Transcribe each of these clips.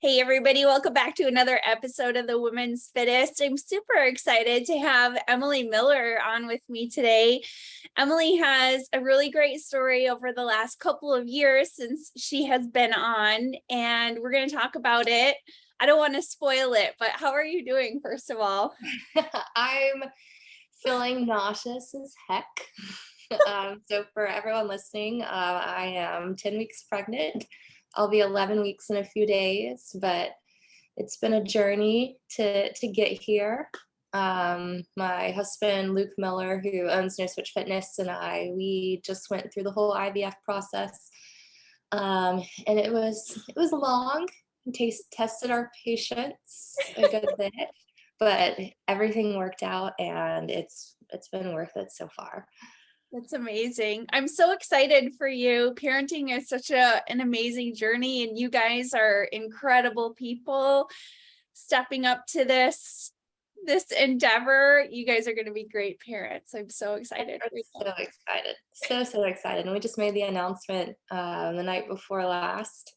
Hey everybody, welcome back to another episode of the Women's Fittest. I'm super excited to have Emily Miller on with me today. Emily has a really great story over the last couple of years since she has been on, and we're going to talk about it. I don't want to spoil it, but how are you doing, first of all? I'm feeling nauseous as heck. So for everyone listening, I am 10 weeks pregnant. I'll be 11 weeks in a few days, but it's been a journey to get here. My husband, Luke Miller, who owns No Switch Fitness, and we just went through the whole IVF process. And it was long. Tested our patience a good bit, but everything worked out, and it's been worth it so far. That's amazing. I'm so excited for you. Parenting is such an amazing journey, and you guys are incredible people stepping up to this endeavor. You guys are going to be great parents. I'm so excited. So excited. So excited. And we just made the announcement the night before last.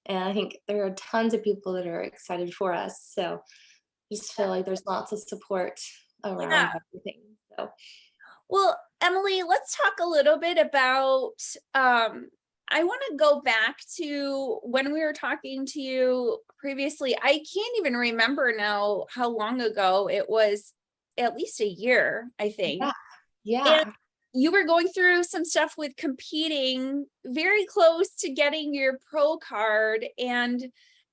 And I think there are tons of people that are excited for us. So I just feel like there's lots of support around everything. So. Well, Emily, let's talk a little bit about, I want to go back to when we were talking to you previously. I can't even remember now how long ago. It was at least a year, I think. Yeah. And you were going through some stuff with competing, very close to getting your pro card. And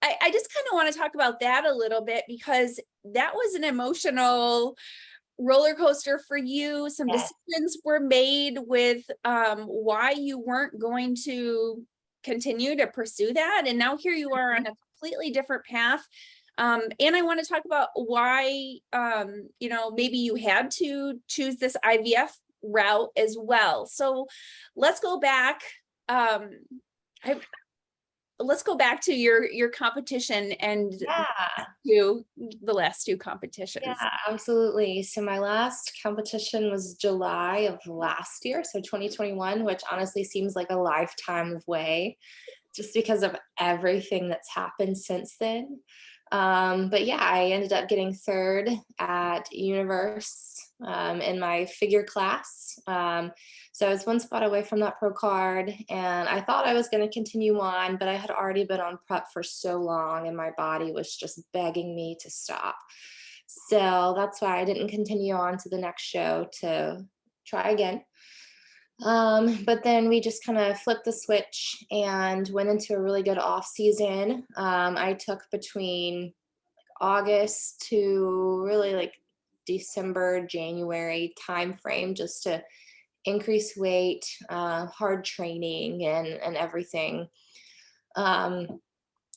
I just kind of want to talk about that a little bit, because that was an emotional roller coaster for you. Some decisions were made with why you weren't going to continue to pursue that. And now here you are on a completely different path. And I want to talk about why, maybe you had to choose this IVF route as well. So let's go back. Let's go back to your competition and to the last two competitions. Yeah, absolutely. So my last competition was July of last year, so 2021, which honestly seems like a lifetime away just because of everything that's happened since then. But yeah, I ended up getting third at Universe in my figure class. So I was one spot away from that pro card, and I thought I was going to continue on, but I had already been on prep for so long and my body was just begging me to stop. So that's why I didn't continue on to the next show to try again. But then we just kind of flipped the switch and went into a really good off season. I took between August to really like December, January timeframe just to increase weight, hard training and everything. And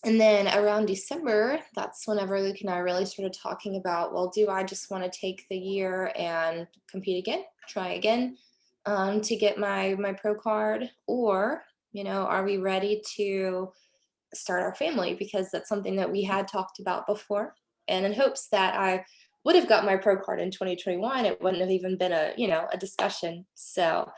then around December, that's whenever Luke and I really started talking about, well, do I just want to take the year and compete again, try again to get my pro card? Or, are we ready to start our family? Because that's something that we had talked about before. And in hopes that I would have got my pro card in 2021, it wouldn't have even been a discussion. So,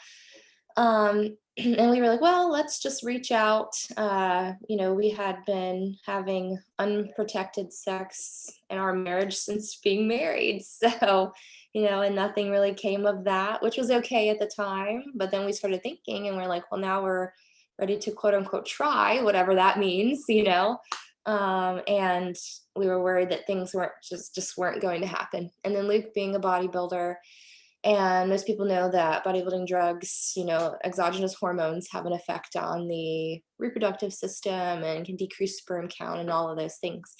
and we were like, well, let's just reach out. We had been having unprotected sex in our marriage since being married. So, and nothing really came of that, which was okay at the time. But then we started thinking and we're like, well, now we're ready to quote unquote try, whatever that means, and we were worried that things weren't going to happen. And then Luke being a bodybuilder, and most people know that bodybuilding drugs, exogenous hormones have an effect on the reproductive system and can decrease sperm count and all of those things.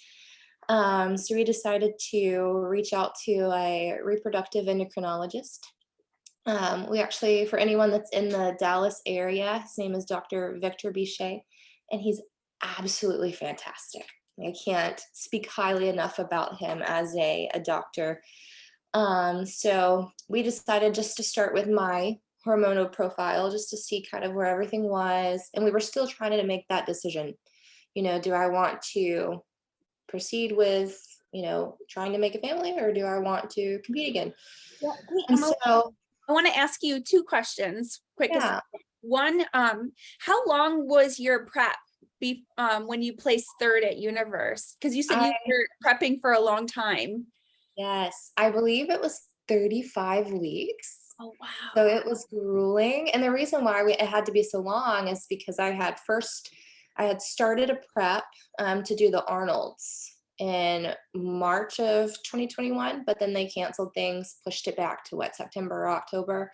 So we decided to reach out to a reproductive endocrinologist. We actually, for anyone that's in the Dallas area, his name is Dr. Victor Bichet, and he's absolutely fantastic. I can't speak highly enough about him as a doctor. So we decided just to start with my hormonal profile, just to see kind of where everything was. And we were still trying to make that decision. Do I want to proceed with, trying to make a family, or do I want to compete again? Yeah. And so I want to ask you two questions. Quick. Yeah. One, how long was your prep when you placed third at Universe? Because you said I you were prepping for a long time. Yes, I believe it was 35 weeks. Oh, So wow. it was grueling, and the reason why it had to be so long is because I had started a prep to do the Arnold's in March of 2021, but then they canceled things, pushed it back to September or October.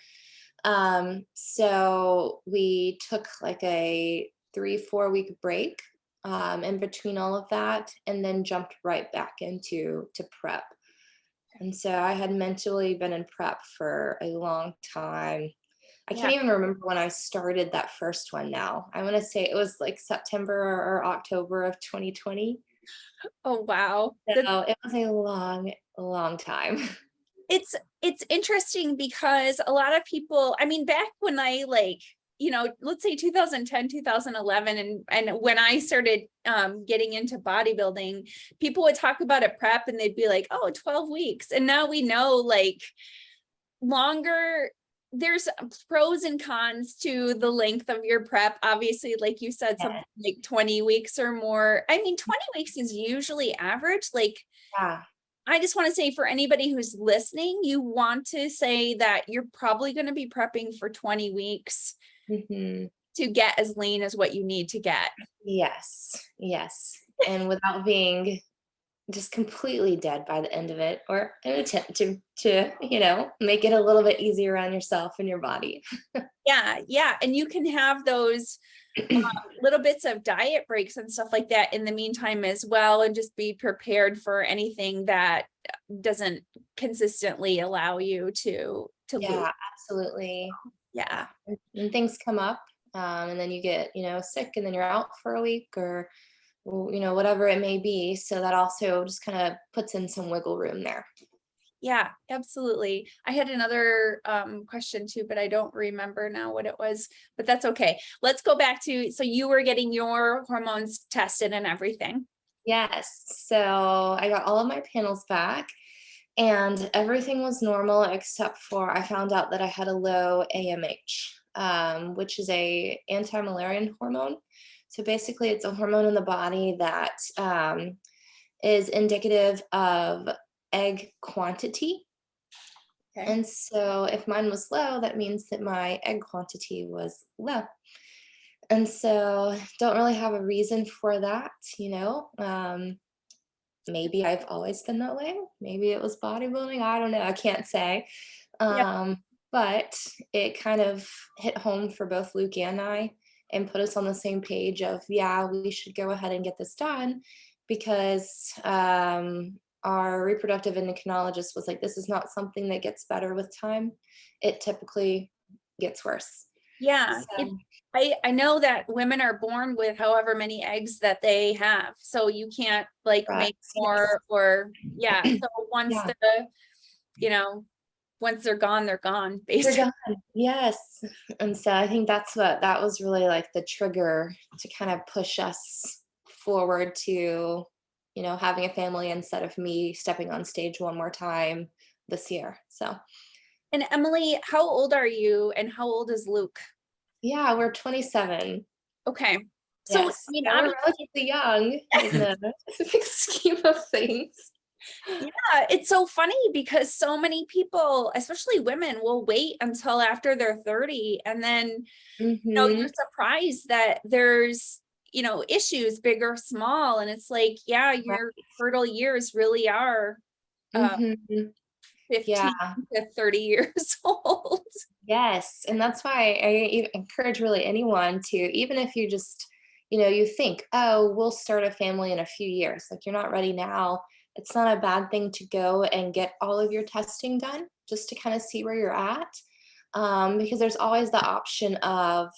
So we took like a 3-4 week break in between all of that, and then jumped right back into prep. And so I had mentally been in prep for a long time. I Yeah. can't even remember when I started that first one now. I want to say it was like September or October of 2020. Oh, wow. That's So it was a long, long time. it's interesting because a lot of people, I mean, back when I let's say 2010, 2011, and when I started getting into bodybuilding, people would talk about a prep and they'd be like, oh, 12 weeks. And now we know like longer, there's pros and cons to the length of your prep. Obviously, like you said, something like 20 weeks or more. I mean, 20 weeks is usually average. Like, Yeah. I just want to say for anybody who's listening, you want to say that you're probably going to be prepping for 20 weeks Hmm. to get as lean as what you need to get. Yes. Yes. And without being just completely dead by the end of it, or an attempt to make it a little bit easier on yourself and your body. Yeah. Yeah. And you can have those little bits of diet breaks and stuff like that in the meantime as well, and just be prepared for anything that doesn't consistently allow you to lose. Yeah, absolutely. Yeah. And things come up, and then you get sick, and then you're out for a week, or whatever it may be, so that also just kind of puts in some wiggle room there. Yeah, absolutely. I had another question too, but I don't remember now what it was, but that's okay. Let's go back to, so you were getting your hormones tested and everything. Yes, so I got all of my panels back, and everything was normal except for I found out that I had a low AMH, which is a anti-Müllerian hormone. So basically, it's a hormone in the body that is indicative of egg quantity. Okay. And so if mine was low, that means that my egg quantity was low. And so don't really have a reason for that, maybe I've always been that way. Maybe it was bodybuilding. I don't know. I can't say. Yeah. But it kind of hit home for both Luke and I, and put us on the same page of, yeah, we should go ahead and get this done, because our reproductive endocrinologist was like, this is not something that gets better with time. It typically gets worse. Yeah. So, I know that women are born with however many eggs that they have. So you can't like right. make more, or yeah. So once Yeah, once they're gone, they're basically. gone. Yes. And so I think that was really like the trigger to kind of push us forward to, having a family, instead of me stepping on stage one more time this year. So, And Emily, how old are you and how old is Luke? yeah, we're 27. Okay. So, I Yes. mean, Yeah, we're obviously, relatively young in the big scheme of things. yeah, it's so funny because so many people, especially women, will wait until after they're 30, and then, Hmm. you're surprised that there's, issues big or small. And it's like, yeah, Right. your fertile years really are uh, Hmm. Yeah. 15 to 30 years old. Yes, and that's why I encourage really anyone to, even if you just, you think, oh, we'll start a family in a few years, like you're not ready now. It's not a bad thing to go and get all of your testing done, just to kind of see where you're at, because there's always the option of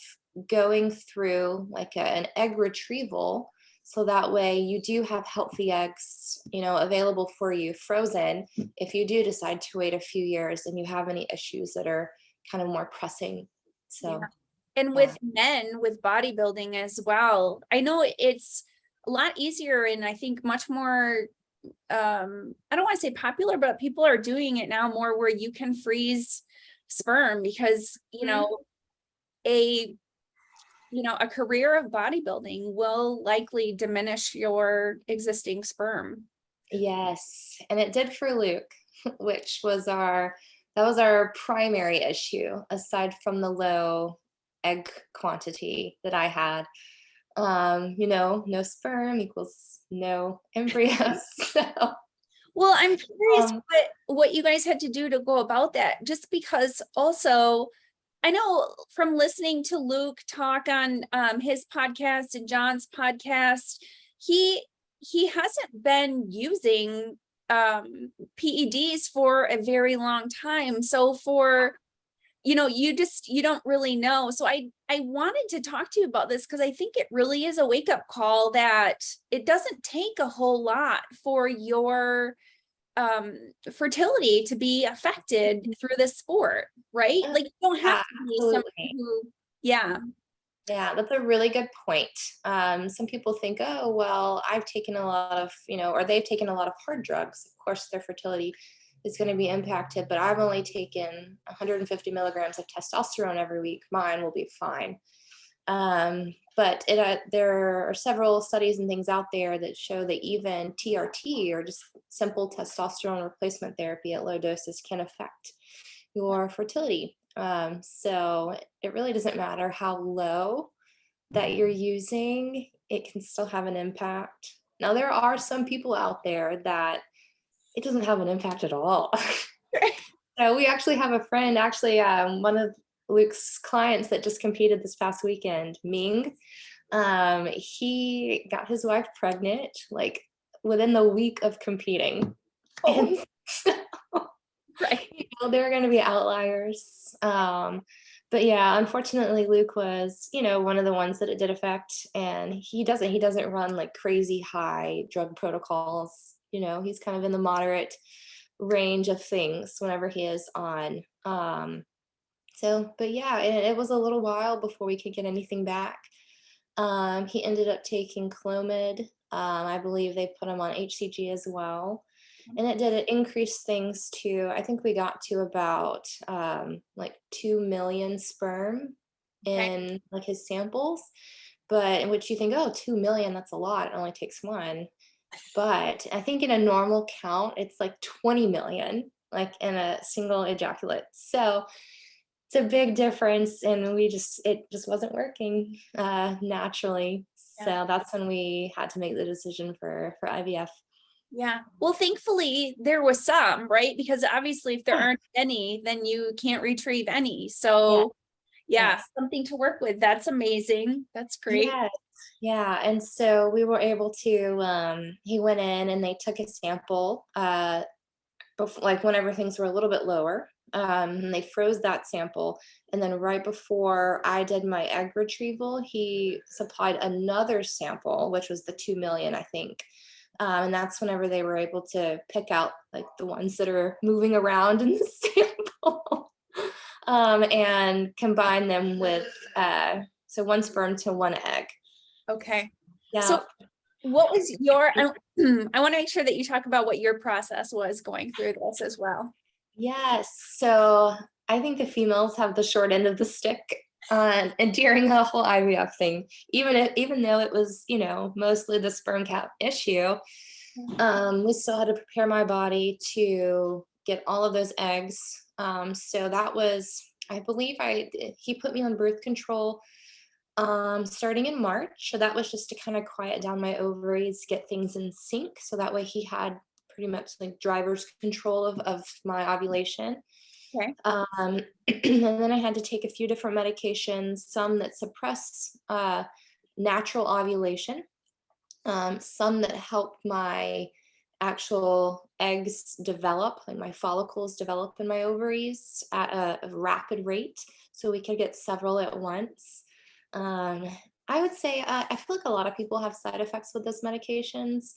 going through like an egg retrieval. So that way you do have healthy eggs, available for you frozen, if you do decide to wait a few years and you have any issues that are kind of more pressing. Yeah. So, And yeah. with men with bodybuilding as well, I know it's a lot easier and I think much more I don't want to say popular, but people are doing it now more, where you can freeze sperm because, Mhm. a a career of bodybuilding will likely diminish your existing sperm. Yes, and it did for Luke, which was our primary issue, aside from the low egg quantity that I had. No sperm equals no embryos. So, Well, I'm curious um, what you guys had to do to go about that, just because also I know from listening to Luke talk on his podcast and John's podcast, he hasn't been using PEDs for a very long time. So you don't really know. So I wanted to talk to you about this because I think it really is a wake-up call that it doesn't take a whole lot for your fertility to be affected through this sport, right? Like you don't have yeah, to be someone absolutely. who, yeah. Yeah, that's a really good point. Some people think, oh, well, I've taken a lot of, or they've taken a lot of hard drugs. Of course, their fertility is going to be impacted, but I've only taken 150 milligrams of testosterone every week. Mine will be fine. But there are several studies and things out there that show that even TRT, or just simple testosterone replacement therapy at low doses, can affect your fertility. So it really doesn't matter how low that you're using, it can still have an impact. Now, there are some people out there that it doesn't have an impact at all. So we actually have a friend, one of Luke's clients that just competed this past weekend, Ming. He got his wife pregnant like within the week of competing. And Right. there are going to be outliers. But yeah, unfortunately, Luke was, one of the ones that it did affect, and he doesn't run like crazy high drug protocols. He's kind of in the moderate range of things whenever he is on. But yeah, it was a little while before we could get anything back. He ended up taking Clomid. I believe they put him on HCG as well. And it increased things to, I think we got to about like 2 million sperm in like his samples. But in which you think, oh, 2 million, that's a lot. It only takes one. But I think in a normal count, it's like 20 million, like in a single ejaculate. So it's a big difference, and it just wasn't working naturally. Yeah. So that's when we had to make the decision for IVF. Yeah. Well, thankfully there was some, right? Because obviously if there aren't any, then you can't retrieve any. Yeah. So yeah, Yes. something to work with. That's amazing. That's great. Yes. Yeah. And so we were able to, he went in and they took a sample, before, like whenever things were a little bit lower. And they froze that sample. And then right before I did my egg retrieval, he supplied another sample, which was the 2 million, I think. And that's whenever they were able to pick out like the ones that are moving around in the sample, and combine them with, so one sperm to one egg. Okay. Yeah. So what was I want to make sure that you talk about what your process was going through this as well. Yes. So I think the females have the short end of the stick, and during the whole IVF thing, even though it was, mostly the sperm count issue, we still had to prepare my body to get all of those eggs. So that was, I believe he put me on birth control starting in March. So that was just to kind of quiet down my ovaries, get things in sync. So that way he had pretty much like driver's control of my ovulation. Okay. And then I had to take a few different medications, some that suppress natural ovulation, some that help my actual eggs develop, like my follicles develop in my ovaries at a rapid rate, so we could get several at once. I would say I feel like a lot of people have side effects with those medications.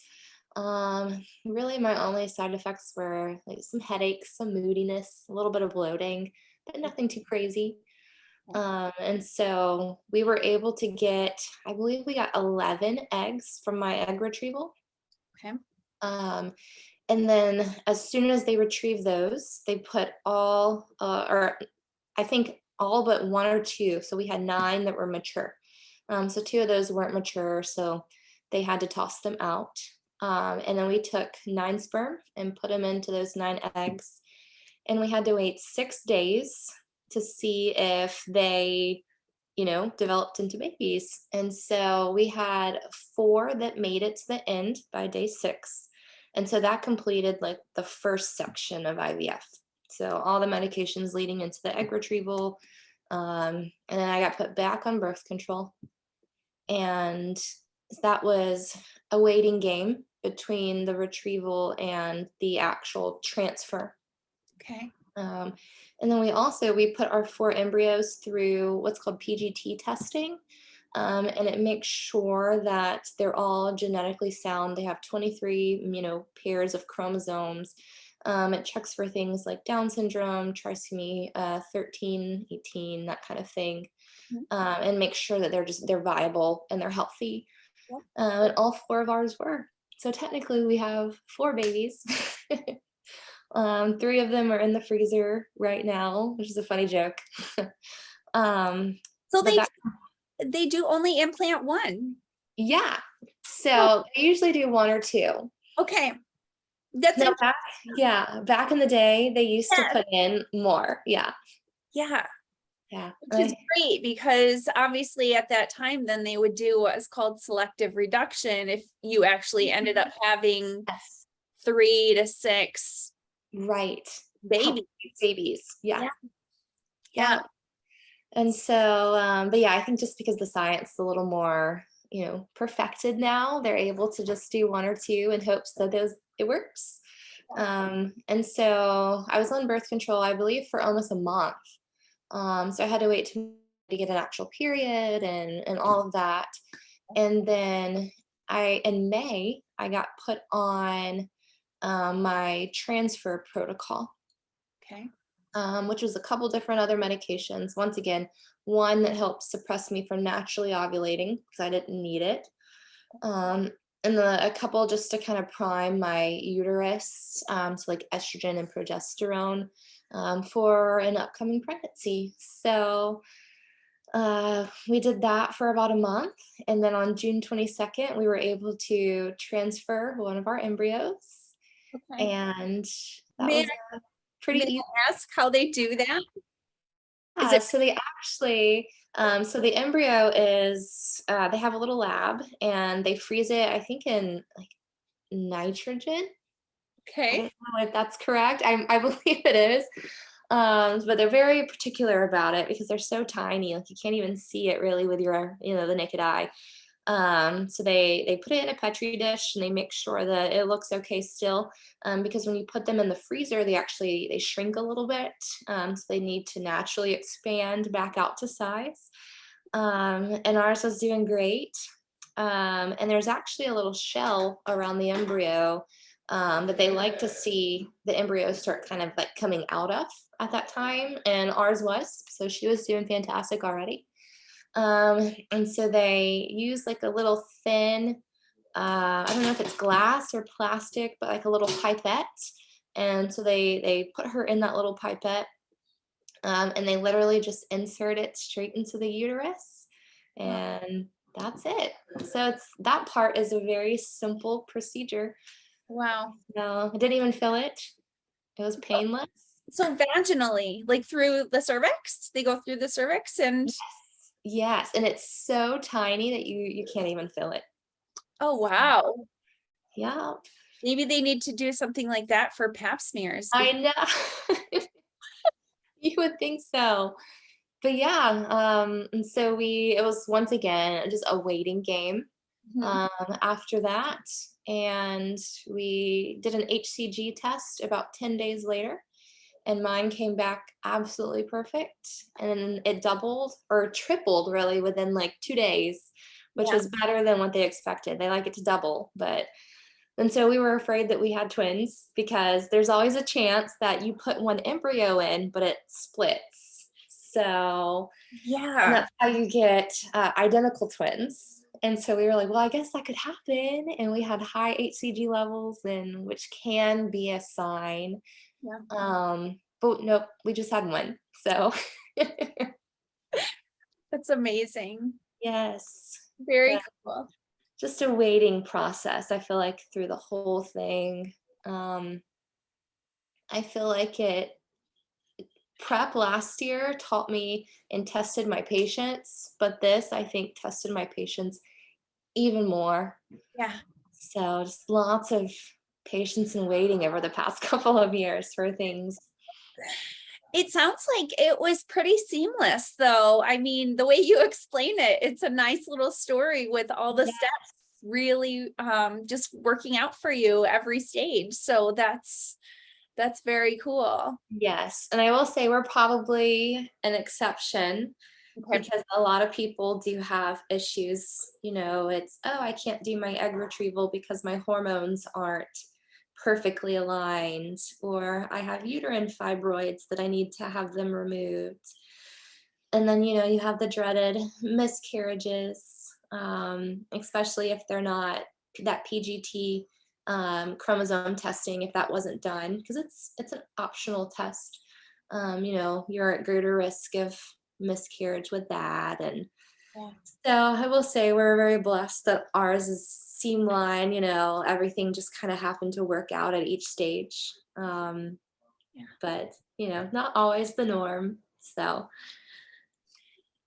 Really, my only side effects were like some headaches, some moodiness, a little bit of bloating, but nothing too crazy. And so we were able to get, I believe we got 11 eggs from my egg retrieval. Okay. And then as soon as they retrieve those, they put all, or I think all but one or two. So we had 9 that were mature. So 2 of those weren't mature, so they had to toss them out. And then we took 9 sperm and put them into those 9 eggs, and we had to wait 6 days to see if they, developed into babies. And so we had 4 that made it to the end by day 6. And so that completed like the first section of IVF. So all the medications leading into the egg retrieval. And then I got put back on birth control. And that was a waiting game between the retrieval and the actual transfer. Okay. And then we put our 4 embryos through what's called PGT testing. And it makes sure that they're all genetically sound. They have 23, pairs of chromosomes. It checks for things like Down syndrome, trisomy 13, 18, that kind of thing, and make sure that they're viable and they're healthy. Yeah. And all 4 of ours were. So technically, we have 4 babies. 3 of them are in the freezer right now, which is a funny joke. So but that, they do only implant one. yeah. So they usually do 1 or 2. Okay. That's No, back in the day, they used to yeah. put in more. Yeah. Yeah. Yeah. Which is great because obviously at that time, then they would do what is called selective reduction if you actually ended up having Yes. 3 to 6 Right. babies. Yeah. Yeah. Yeah. And so, but yeah, I think just because the science is a little more, perfected now, they're able to just do 1 or 2 in hopes that it works. And so I was on birth control, I believe, for almost a month. So I had to wait to get an actual period and all of that. And then in May, I got put on my transfer protocol. Okay. Which was a couple different other medications. Once again, one that helped suppress me from naturally ovulating because I didn't need it. And then a couple just to kind of prime my uterus, so like estrogen and progesterone, for an upcoming pregnancy. So we did that for about a month. And then on June 22nd, we were able to transfer one of our embryos. Okay. And that May was pretty May easy. I ask how they do that? Is Yeah, it so they actually, so the embryo is, they have a little lab and they freeze it, I think, in like nitrogen. I okay? don't know if that's correct. I believe it is. But they're very particular about it because they're so tiny, like you can't even see it really with your, the naked eye. So they put it in a petri dish and they make sure that it looks okay still, because when you put them in the freezer, they shrink a little bit, so they need to naturally expand back out to size. And ours was doing great. And there's actually a little shell around the embryo, that they like to see the embryo start kind of like coming out of at that time, and ours was, so she was doing fantastic already. And so they use like a little thin, I don't know if it's glass or plastic, but like a little pipette. And so they put her in that little pipette, and they literally just insert it straight into the uterus, and that's it. So that part is a very simple procedure. Wow. No, I didn't even feel it. It was painless. So vaginally, like through the cervix, they go through the cervix and Yes, and it's so tiny that you can't even feel it. oh wow. Yeah, Maybe they need to do something like that for pap smears. I know. You would think so. But yeah, and so it was once again just a waiting game, Mhm. after that. And we did an HCG test about 10 days later, and mine came back absolutely perfect. And then it doubled or tripled really within like 2 days, which Yeah. was better than what they expected. They like it to double, but and so we were afraid that we had twins because there's always a chance that you put one embryo in, but it splits. So Yeah. that's how you get identical twins. And so we were like, well, I guess that could happen. And we had high HCG levels, and which can be a sign. Yeah. But nope, we just had one. So That's amazing. Yes. Very Yeah. cool. Just a waiting process. I feel like through the whole thing. I feel like prep last year taught me and tested my patience, but this I think tested my patience even more. Yeah. So just lots of patience and waiting over the past couple of years for things. It sounds like it was pretty seamless, though. I mean, the way you explain it, it's a nice little story with all the Yeah. steps really just working out for you every stage. So that's very cool. Yes. And I will say we're probably an exception Okay. because a lot of people do have issues. It's, oh, I can't do my egg retrieval because my hormones aren't perfectly aligned, or I have uterine fibroids that I need to have them removed. And then, you have the dreaded miscarriages, especially if they're not that PGT chromosome testing, if that wasn't done, because it's an optional test. You're at greater risk of miscarriage with that. And Yeah. so I will say we're very blessed that ours is seamline, everything just kind of happened to work out at each stage. Yeah. But, not always the norm. So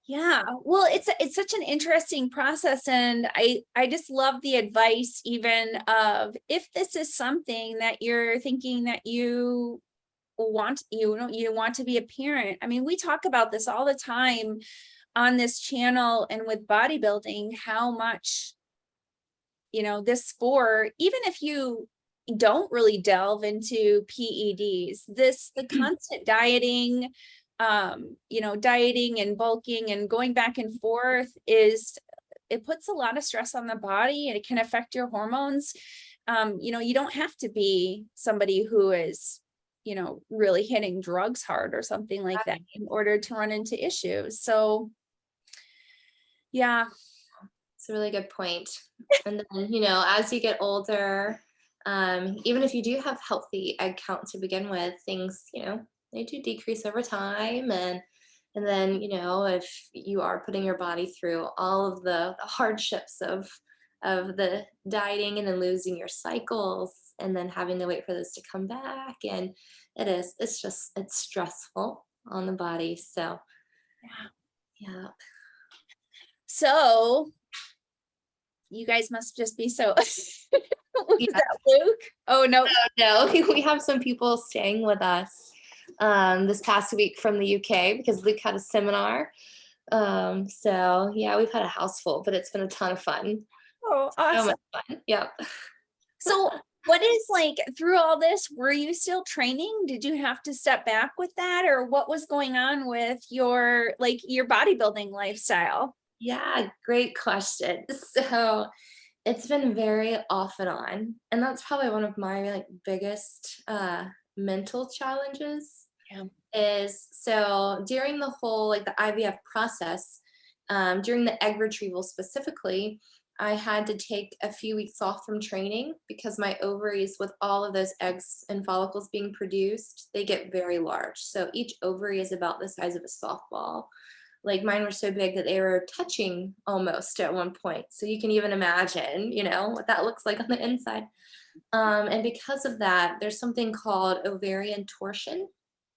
Yeah. Well, it's such an interesting process, and I just love the advice even of if this is something that you're thinking that you want to be a parent. I mean, we talk about this all the time on this channel and with bodybuilding, how much this sport, even if you don't really delve into PEDs, the constant dieting, dieting and bulking and going back and forth it puts a lot of stress on the body, and it can affect your hormones. You don't have to be somebody who is really hitting drugs hard or something like that in order to run into issues. So yeah. it's a really good point. And then, as you get older, even if you do have healthy egg count to begin with, things, they do decrease over time. And then, if you are putting your body through all of the hardships of the dieting and then losing your cycles and then having to wait for this to come back. And it's stressful on the body. So, Yeah. yeah. So you guys must just be so was Yeah. that Luke? Oh no. No, we have some people staying with us this past week from the UK because Luke had a seminar. So yeah, we've had a house full, but it's been a ton of fun. Oh, So awesome. much fun. Yep. So what is like through all this, were you still training? Did you have to step back with that, or what was going on with your bodybuilding lifestyle? Yeah, great question. So it's been very off and on, and that's probably one of my biggest mental challenges. Yeah. Is so during the whole the IVF process, during the egg retrieval specifically, I had to take a few weeks off from training because my ovaries, with all of those eggs and follicles being produced, they get very large. So each ovary is about the size of a softball. Like mine were so big that they were touching almost at one point. So you can even imagine, what that looks like on the inside. And because of that, there's something called ovarian torsion.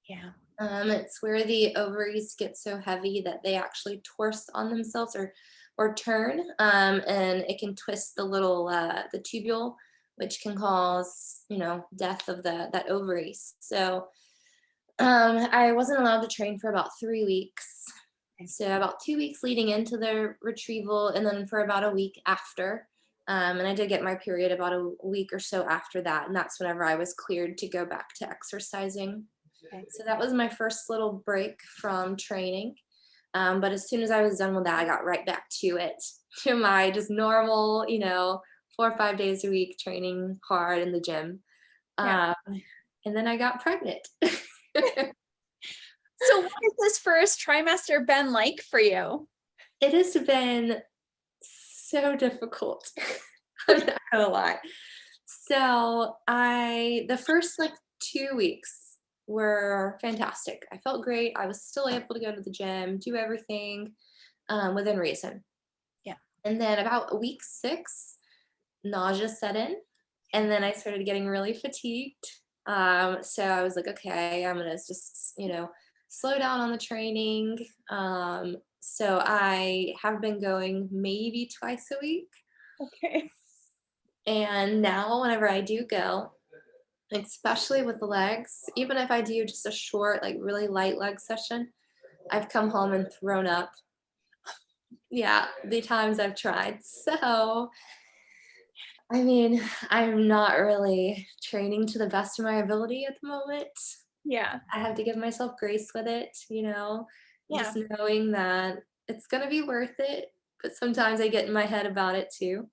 Yeah. It's where the ovaries get so heavy that they actually torse on themselves or turn, and it can twist the little the tubule, which can cause death of that ovaries. So I wasn't allowed to train for about 3 weeks. So about 2 weeks leading into the retrieval, and then for about a week after. And I did get my period about a week or so after that, and that's whenever I was cleared to go back to exercising. Okay. So that was my first little break from training. But as soon as I was done with that, I got right back to it, to my just normal, 4 or 5 days a week training hard in the gym. Yeah. And then I got pregnant. So what has this first trimester been like for you? It has been so difficult. I'm not gonna lie. So the first 2 weeks were fantastic. I felt great. I was still able to go to the gym, do everything within reason. And then about week 6, nausea set in. And then I started getting really fatigued. So I was like, okay, I'm gonna just, slow down on the training. So I have been going maybe twice a week. Okay. And now whenever I do go, especially with the legs, even if I do just a short, like really light leg session, I've come home and thrown up. Yeah, the times I've tried. So, I mean, I'm not really training to the best of my ability at the moment. Yeah. I have to give myself grace with it, Yeah. just knowing that it's going to be worth it. But sometimes I get in my head about it too.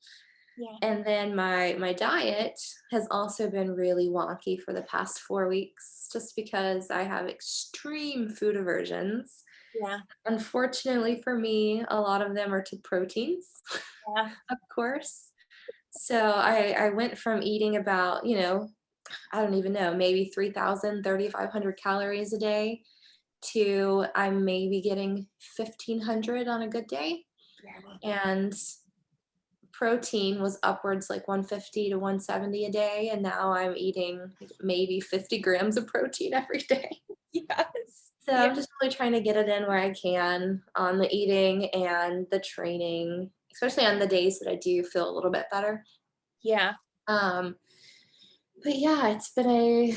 Yeah. And then my diet has also been really wonky for the past 4 weeks, just because I have extreme food aversions. Yeah. Unfortunately for me, a lot of them are to proteins, Yeah. of course. So I went from eating about, I don't even know, maybe 3,000, 3,500 calories a day to I'm maybe getting 1,500 on a good day. And protein was upwards like 150 to 170 a day. And now I'm eating maybe 50 grams of protein every day. Yes. So Yeah. I'm just really trying to get it in where I can on the eating and the training, especially on the days that I do feel a little bit better. Yeah. Um, but yeah, it's been a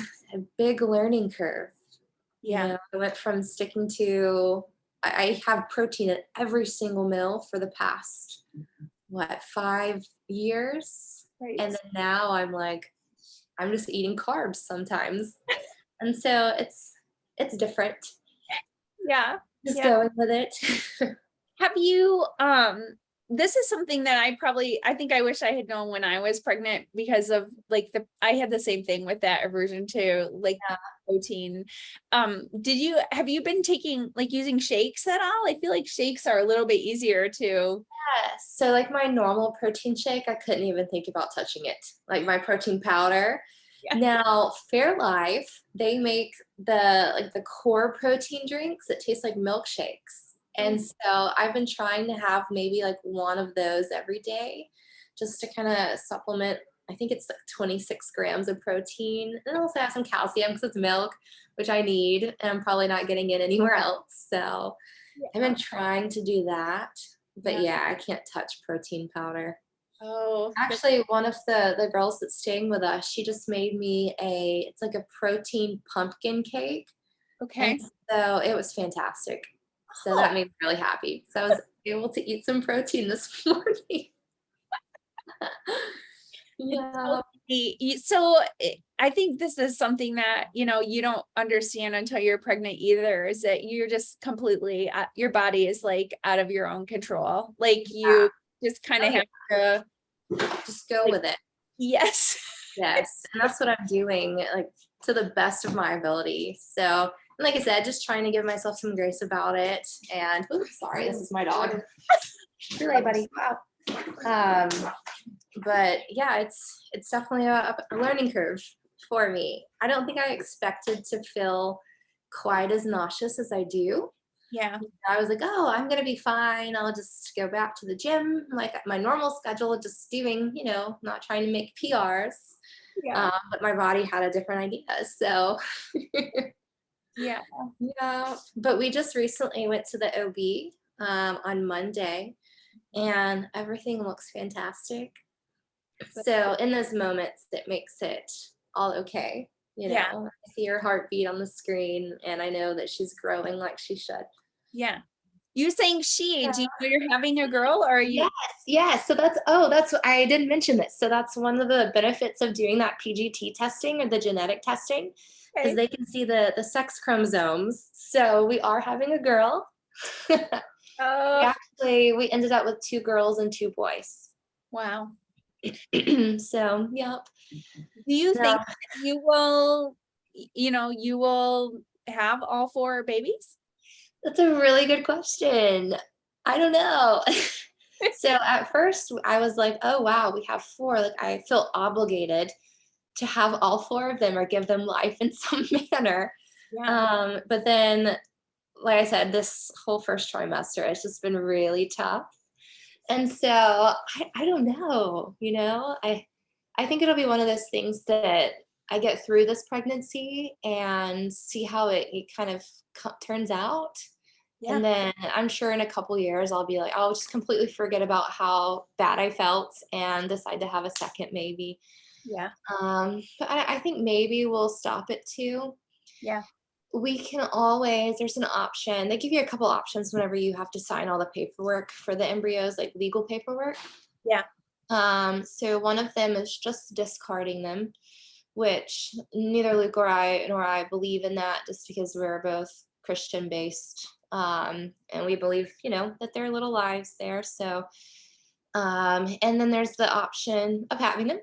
big learning curve. Yeah. I went from sticking to, I have protein at every single meal for the past, 5 years? And Right. then now I'm like, I'm just eating carbs sometimes. And so it's different. Yeah. Just Yeah. going with it. Have you, this is something that I think I wish I had known when I was pregnant because of like I had the same thing with that aversion to like Yeah. protein. Have you been taking like using shakes at all? I feel like shakes are a little bit easier to. Yes. So like my normal protein shake, I couldn't even think about touching it. Like my protein powder. Yeah. Now, Fairlife, they make the core protein drinks that taste like milkshakes. And so I've been trying to have maybe like one of those every day just to kind of supplement. I think it's like 26 grams of protein. And also have some calcium because it's milk, which I need, and I'm probably not getting it anywhere else. So I've been trying to do that. But Yeah. yeah, I can't touch protein powder. Oh, Actually, one of the girls that's staying with us, she just made me it's like a protein pumpkin cake. And okay. so it was fantastic. So Oh, that made me really happy. So I was able to eat some protein this morning. it's Yeah. so funny. So I think this is something that, you don't understand until you're pregnant either, is that you're just completely, your body is like out of your own control. Like you just kind Oh, of yeah. have to, Just go like, with it. yes. Yes. And that's what I'm doing, like to the best of my ability. So, and like I said, just trying to give myself some grace about it. And oops, sorry, this is my dog. You're right, buddy. Wow. But yeah, it's definitely a learning curve for me. I don't think I expected to feel quite as nauseous as I do. Yeah. I was like, oh, I'm gonna be fine. I'll just go back to the gym, like my normal schedule, just doing, not trying to make PRs. Yeah. But my body had a different idea. So Yeah. yeah, but we just recently went to the OB on Monday, and everything looks fantastic. So in those moments, it makes it all okay. Yeah. I see her heartbeat on the screen, and I know that she's growing like she should. Yeah. You saying she, Yeah. do you know you're having a girl or are you? Yes, yes. So that's what I didn't mention this. So that's one of the benefits of doing that PGT testing or the genetic testing, is Okay. they can see the sex chromosomes. So we are having a girl. Oh, We ended up with 2 girls and 2 boys. wow. So, yep. Do you No, think that you will have all 4 babies? that's a really good question. I don't know. So at first I was like, oh wow, we have 4. Like I feel obligated to have all 4 of them or give them life in some manner. Yeah. But then, like I said, this whole first trimester has just been really tough. And so I don't know, I think it'll be one of those things that I get through this pregnancy and see how it kind of turns out. Yeah. And then I'm sure in a couple years I'll be like, I'll just completely forget about how bad I felt and decide to have a second maybe. Yeah. But I think maybe we'll stop at 2. Yeah. We can always, there's an option. They give you a couple options whenever you have to sign all the paperwork for the embryos, like legal paperwork. Yeah. So one of them is just discarding them, which neither Luke nor I believe in that, just because we're both Christian based. And we believe, that there are little lives there. So, and then there's the option of having them,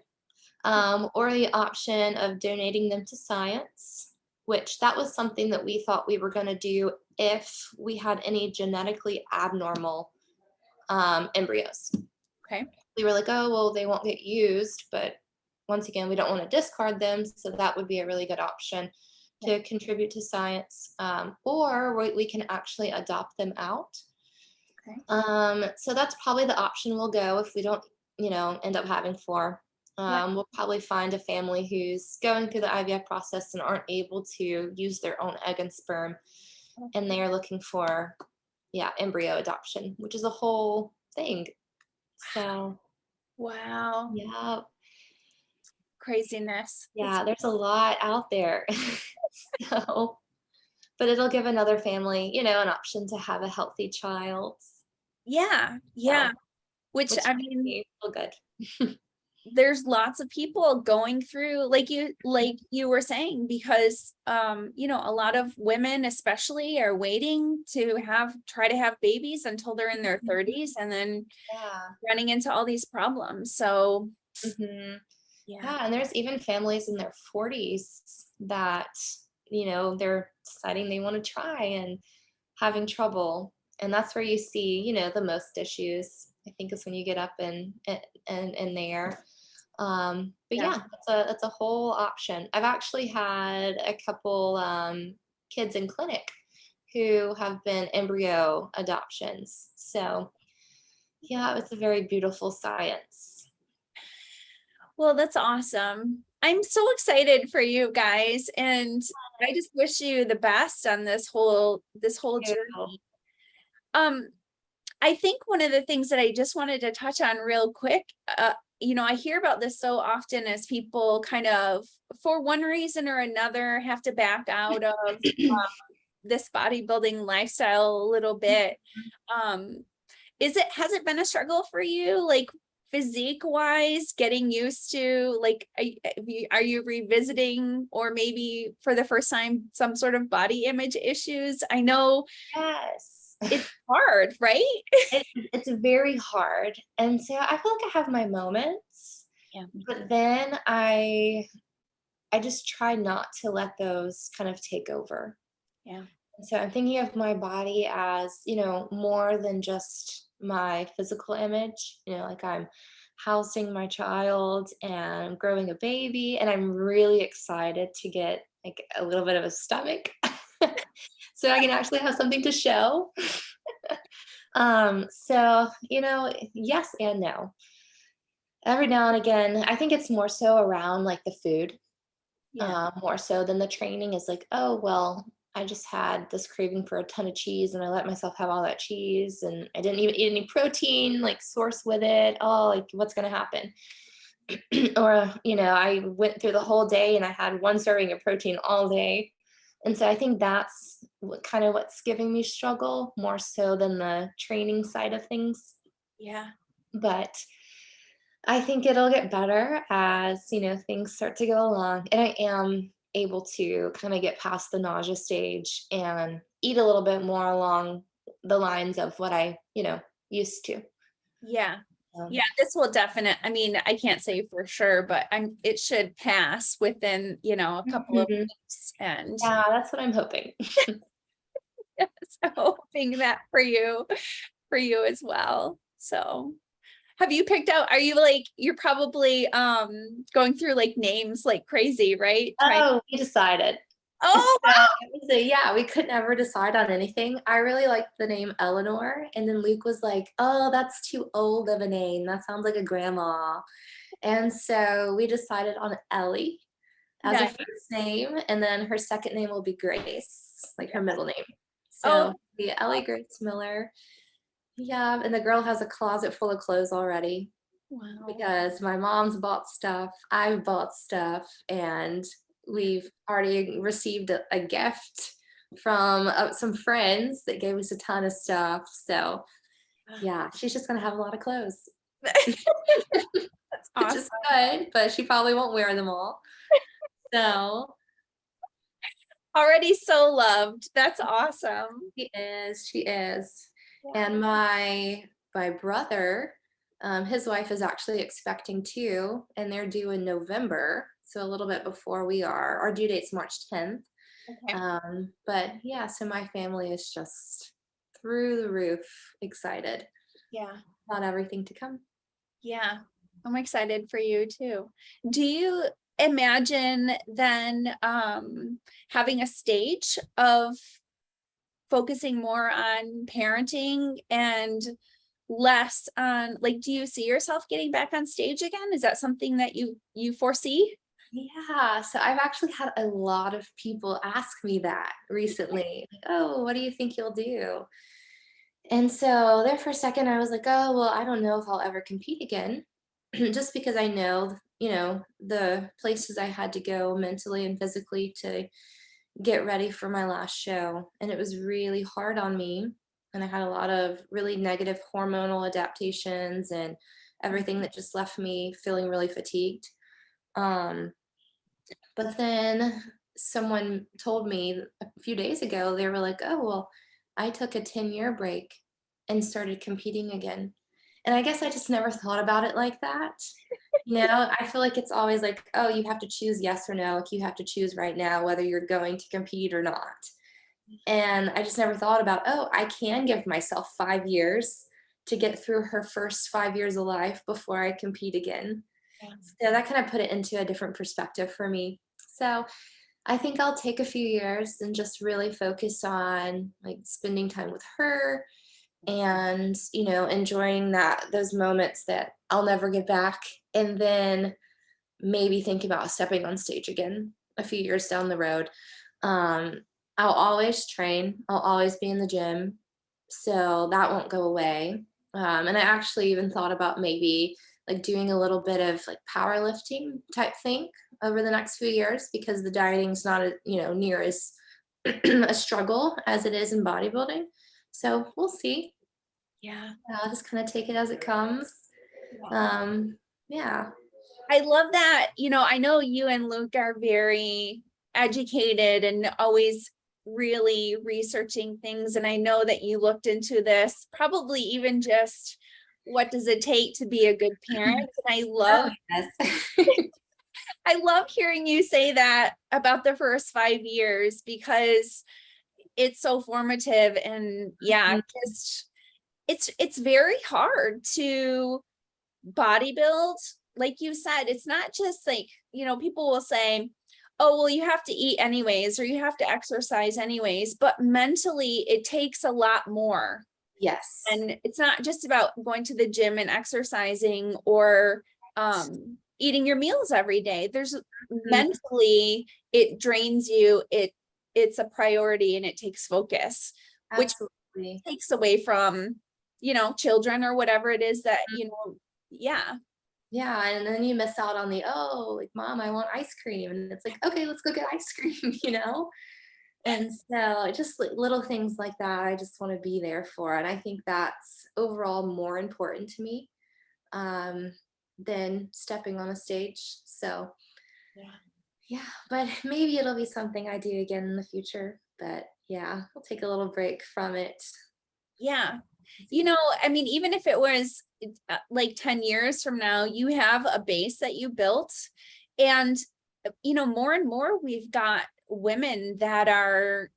or the option of donating them to science, which that was something that we thought we were going to do if we had any genetically abnormal embryos. Okay. We were like, oh, well, they won't get used, but once again, we don't want to discard them. So that would be a really good option to contribute to science, or we can actually adopt them out. Okay. So that's probably the option we'll go if we don't, end up having 4. Yeah. We'll probably find a family who's going through the IVF process and aren't able to use their own egg and sperm, and they are looking for, embryo adoption, which is a whole thing. So, Wow. yeah, Craziness. yeah, there's a lot out there. So, but it'll give another family, an option to have a healthy child. Yeah. Yeah. So, Which which I makes mean, me feel good. there's lots of people going through like you were saying, because a lot of women especially are waiting to try to have babies until they're in their 30s, and then Yeah. running into all these problems. So Hmm. yeah. Yeah, and there's even families in their 40s that, they're deciding they want to try and having trouble. And that's where you see, the most issues. I think is when you get up and there. But Yeah. yeah, that's a whole option. I've actually had a couple kids in clinic who have been embryo adoptions. So yeah, it's a very beautiful science. Well, that's awesome. I'm so excited for you guys, and I just wish you the best on this whole Beautiful. journey. Um, I think one of the things that I just wanted to touch on real quick, I hear about this so often as people kind of, for one reason or another, have to back out of this bodybuilding lifestyle a little bit. Um, has it been a struggle for you, like physique wise, getting used to, like, are you revisiting, or maybe for the first time, some sort of body image issues? I know Yes. it's hard, right? It's very hard. And so I feel like I have my moments, Yeah. but then I just try not to let those kind of take over. Yeah. So I'm thinking of my body as, more than just my physical image, like I'm housing my child and I'm growing a baby, and I'm really excited to get like a little bit of a stomach so I can actually have something to show. So, yes and no. Every now and again, I think it's more so around like the food, Yeah. more so than the training is like, oh, well, I just had this craving for a ton of cheese and I let myself have all that cheese and I didn't even eat any protein like source with it. Oh, like what's going to happen? Or, I went through the whole day and I had one serving of protein all day. And so I think that's kind of what's giving me struggle more so than the training side of things. Yeah. But I think it'll get better as, things start to go along. And I am able to kind of get past the nausea stage and eat a little bit more along the lines of what I, used to. Yeah. Um, Yeah, this will I mean, I can't say for sure, but it should pass within, a couple of mhm. weeks. And Yeah, that's what I'm hoping. yes, I'm hoping that for you as well. So have you picked out, are you like, you're probably going through like names like crazy, right? Trying. Oh, we decided. Oh, So, yeah, we could never decide on anything. I really liked the name Eleanor, and then Luke was like, "Oh, that's too old of a name. That sounds like a grandma." And so we decided on Ellie as a nice. first name, and then her second name will be Grace, like her middle name. Oh, So the Ellie Grace Miller. Yeah, and the girl has a closet full of clothes already wow. because my mom's bought stuff, I've bought stuff, and we've already received a gift from some friends that gave us a ton of stuff. So yeah, she's just gonna have a lot of clothes, That's which awesome. is good, but she probably won't wear them all. So Already so loved. That's awesome. she is, she is. Yeah. And my brother, his wife is actually expecting too, and they're due in November, so a little bit before we are. Our due date's March 10th. Okay. But yeah, so my family is just through the roof excited Yeah. about everything to come. Yeah. I'm excited for you too. Do you imagine then having a stage of focusing more on parenting and less on, like, do you see yourself getting back on stage again? Is that something that you foresee? Yeah, so I've actually had a lot of people ask me that recently. Like, oh, what do you think you'll do? And so there for a second, I was like, oh, well, I don't know if I'll ever compete again, just because I know, the places I had to go mentally and physically to get ready for my last show. And it was really hard on me. And I had a lot of really negative hormonal adaptations and everything that just left me feeling really fatigued. Um, but then someone told me a few days ago, they were like, oh, well, I took a 10-year break and started competing again. And I guess I just never thought about it like that. I feel like it's always like, oh, you have to choose yes or no. Like you have to choose right now whether you're going to compete or not. And I just never thought about, oh, I can give myself 5 years to get through her first 5 years of life before I compete again. Yeah. So that kind of put it into a different perspective for me. So I think I'll take a few years and just really focus on like spending time with her and, enjoying those moments that I'll never get back. And then maybe think about stepping on stage again a few years down the road. Um, I'll always train, I'll always be in the gym. So that won't go away. And I actually even thought about maybe like doing a little bit of like powerlifting type thing over the next few years because the dieting's not, near as a struggle as it is in bodybuilding. So we'll see. Yeah. I'll just kind of take it as it comes. Um, yeah. I love that. I know you and Luke are very educated and always really researching things. And I know that you looked into this, probably even just what does it take to be a good parent. And Oh, yes. I love hearing you say that about the first 5 years because it's so formative. And yeah, just it's very hard to bodybuild. Like you said, it's not just like, people will say, oh, well, you have to eat anyways, or you have to exercise anyways, but mentally it takes a lot more. Yes. And it's not just about going to the gym and exercising or eating your meals every day. There's Mhm. mentally, it drains you. It's a priority and it takes focus, which Absolutely. takes away from, children or whatever it is that, yeah. Yeah, and then you miss out on oh, like, "Mom, I want ice cream," and it's like, "Okay, let's go get ice cream," you know? And so, just, like, little things like that, I just wanna be there for, and I think that's overall more important to me, um, than stepping on a stage, so, Yeah. yeah, but maybe it'll be something I do again in the future, but, yeah, I'll take a little break from it. Yeah. I mean, even if it was like 10 years from now, you have a base that you built. And, more and more, we've got women that are,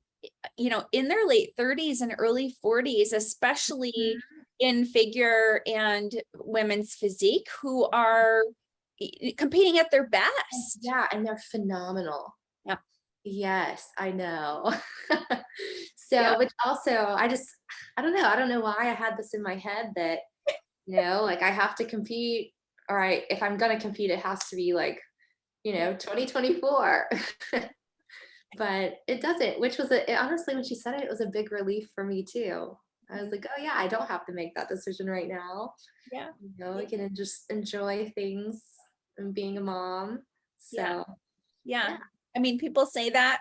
in their late 30s and early 40s, especially Mhm. in figure and women's physique, who are competing at their best. Yeah, and they're phenomenal. Yeah. Yes, I know. So, Yeah. which also, I don't know why I had this in my head that, like I have to compete, or if I'm gonna compete, it has to be like, 2024. But it doesn't, which was honestly, when she said it, it was a big relief for me too. I was like, oh yeah, I don't have to make that decision right now. Yeah. I can just enjoy things and being a mom. Yeah. So Yeah. yeah. I mean, people say that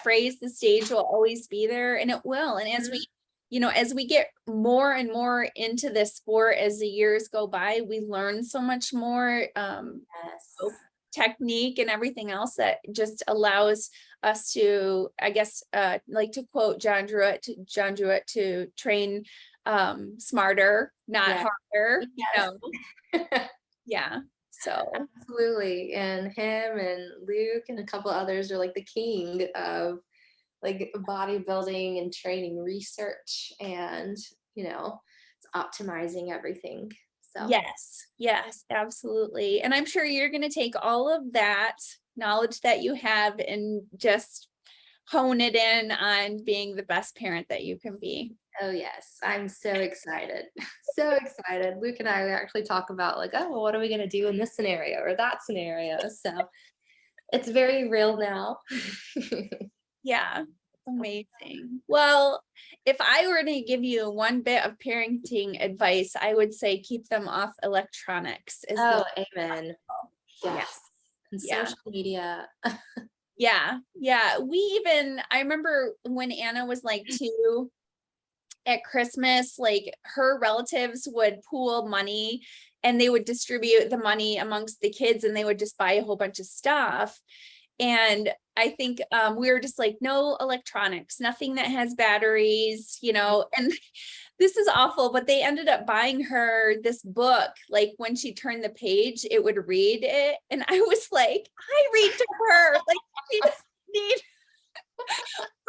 phrase, the stage will always be there, and it will. And as Mhm. as we get more and more into this sport, as the years go by, we learn so much more Yes. technique and everything else that just allows us to, I guess, like to quote John Druitt, to train smarter, not Yeah. harder, Yes. Yeah. So Absolutely. And him and Luke and a couple others are like the king of like bodybuilding and training research and, it's optimizing everything. So, yes, yes, absolutely. And I'm sure you're going to take all of that knowledge that you have and just hone it in on being the best parent that you can be. oh yes, I'm so excited. So excited. Luke and I actually talk about like, oh, well, what are we going to do in this scenario or that scenario? So it's very real now. Yeah, amazing. Well, if I were to give you one bit of parenting advice, I would say keep them off electronics is the Oh, amen. yeah, Yes. And yeah. social media. Yeah, yeah. I remember when Anna was like 2, at Christmas, like her relatives would pool money and they would distribute the money amongst the kids and they would just buy a whole bunch of stuff. And I think we were just like, no electronics, nothing that has batteries, and this is awful, but they ended up buying her this book. Like when she turned the page, it would read it. And I was like, I read to her. Like she doesn't need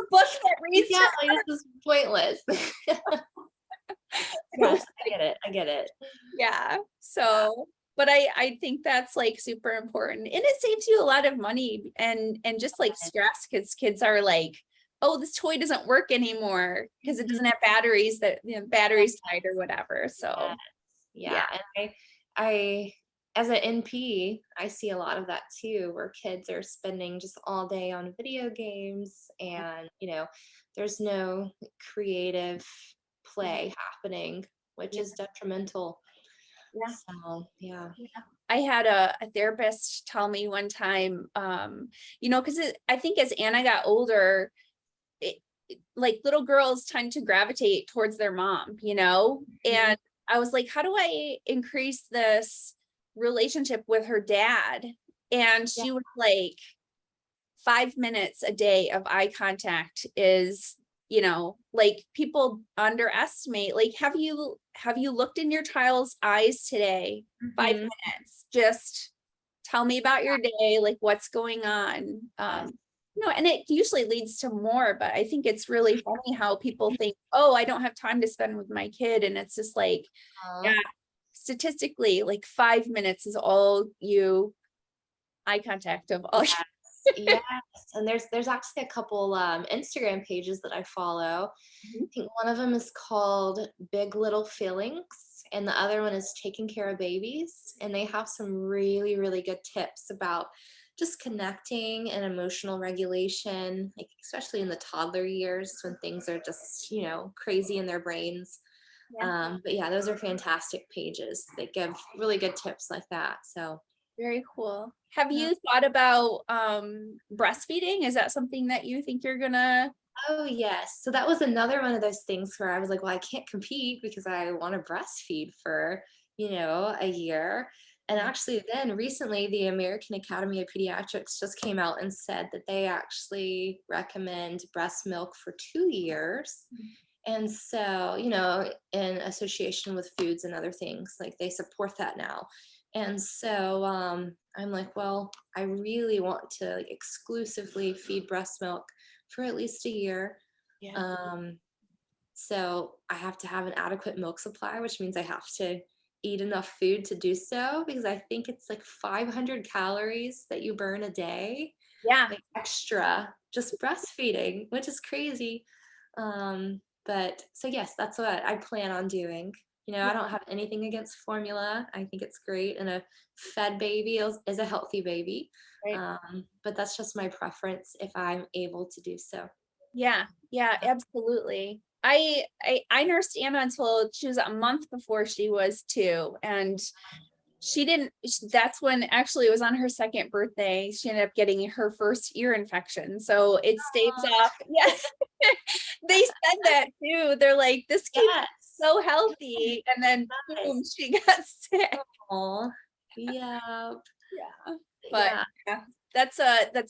a book that reads to Yeah, like this is pointless. her. Yes, I get it. I get it. Yeah. Yeah. So, but I think that's like super important, and it saves you a lot of money and just like stress, because kids are like, oh, this toy doesn't work anymore because it doesn't have batteries, that batteries died or whatever. Yes. So yeah. Yeah. And I as an NP, I see a lot of that too, where kids are spending just all day on video games and, there's no creative play happening, which Yeah. is detrimental. Yeah. So, yeah. Yeah. I had a therapist tell me one time, because I think as Anna got older, it, like little girls tend to gravitate towards their mom, Mhm. and I was like, how do I increase this relationship with her dad? And Yeah. she was like, 5 minutes a day of eye contact is, like people underestimate, like, have you looked in your child's eyes today? Five Mhm. minutes, just tell me about your day, like what's going on. Yes. And it usually leads to more, but I think it's really funny how people think, oh, I don't have time to spend with my kid. And it's just like, yeah, Uh, statistically, like 5 minutes is all you eye contact of all. yes. Yes. And there's actually a couple Instagram pages that I follow. I think one of them is called Big Little Feelings, and the other one is Taking Care of Babies. And they have some really, really good tips about just connecting and emotional regulation, like especially in the toddler years when things are just, crazy in their brains. Yeah. But yeah, those are fantastic pages. They give really good tips like that. So Very cool. Have yeah. you thought about breastfeeding? Is that something that you think you're gonna? Oh, yes. So that was another one of those things where I was like, well, I can't compete because I want to breastfeed for, a year. And actually, then recently, the American Academy of Pediatrics just came out and said that they actually recommend breast milk for 2 years. And so, in association with foods and other things, like they support that now. And so I'm like, well, I really want to like exclusively feed breast milk for at least a year. Yeah. Um, so I have to have an adequate milk supply, which means I have to eat enough food to do so because I think it's like 500 calories that you burn a day. Yeah. like extra just breastfeeding, which is crazy. But so yes, that's what I plan on doing. I don't have anything against formula. I think it's great, and a fed baby is a healthy baby. Right. But that's just my preference if I'm able to do so. Yeah. Yeah, absolutely. I nursed Anna until she was a month before she was 2. And that's when actually it was on her second birthday. She ended up getting her first ear infection. So it staves off. Yeah. They said that too. They're like, this kid's Yes. so healthy. And then boom, she got sick. Oh, yeah. Yeah. But Yeah. yeah, that's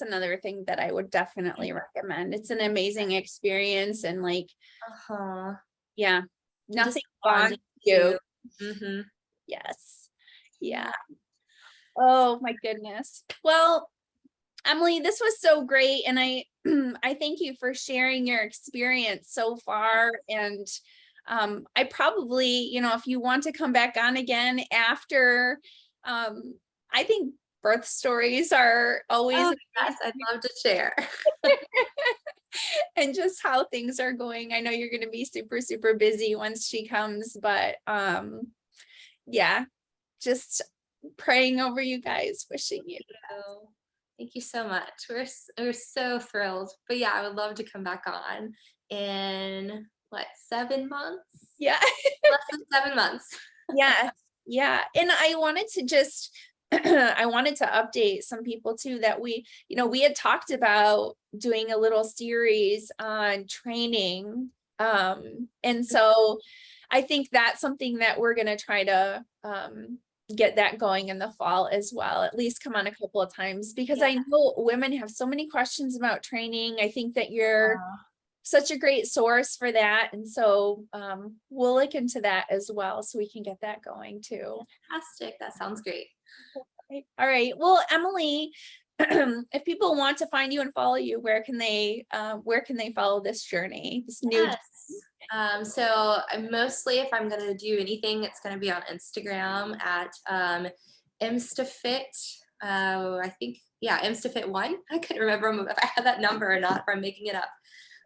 another thing that I would definitely recommend. It's an amazing experience, and like, Uh-huh. yeah, Just nothing bonds bonding you. too. Mm-hmm. Yes. Yeah. Oh my goodness. Well, Emily, this was so great. And I I thank you for sharing your experience so far. And I probably, if you want to come back on again after, I think birth stories are always Oh, yes, I'd love to share. and just how things are going. I know you're going to be super, super busy once she comes, but yeah, just praying over you guys, wishing you. So, thank you so much. We're so thrilled. But yeah, I would love to come back on in what, 7 months? Yeah. Less than 7 months. Yeah. Yeah. And I wanted to just, I wanted to update some people too that we had talked about doing a little series on training. And so I think that's something that we're going to try to get that going in the fall as well, at least come on a couple of times, because I know women have so many questions about training. I think that you're such a great source for that. And so we'll look into that as well, so we can get that going too. Fantastic. That sounds great. All right. Well, Emily, if people want to find you and follow you, where can they follow this journey, this new? Yes. So mostly if I'm going to do anything, it's going to be on Instagram at Imstafit. I think, yeah, Imstafit1. I couldn't remember if I had that number or not, if I'm making it up.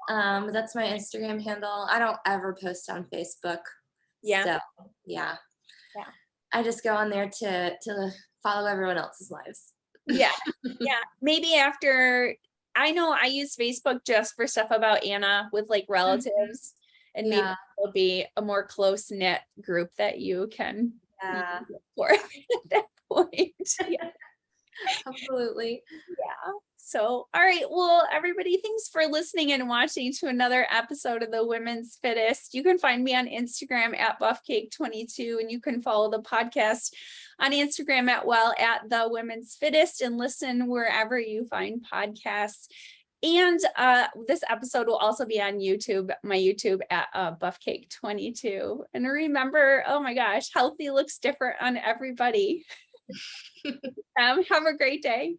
But that's my Instagram handle. I don't ever post on Facebook. Yeah. So yeah. Yeah. I just go on there to follow everyone else's lives. Yeah. Yeah. Maybe after, I know I use Facebook just for stuff about Anna with like relatives, and maybe it'll be a more close knit group that you can look for at that point. Yeah. Absolutely. Yeah. So, all right. Well, everybody, thanks for listening and watching to another episode of the Women's Fittest. You can find me on Instagram at buffcake22, and you can follow the podcast on Instagram at the Women's Fittest, and listen wherever you find podcasts. And this episode will also be on YouTube, my YouTube at buffcake22. And remember, oh my gosh, healthy looks different on everybody. Have a great day.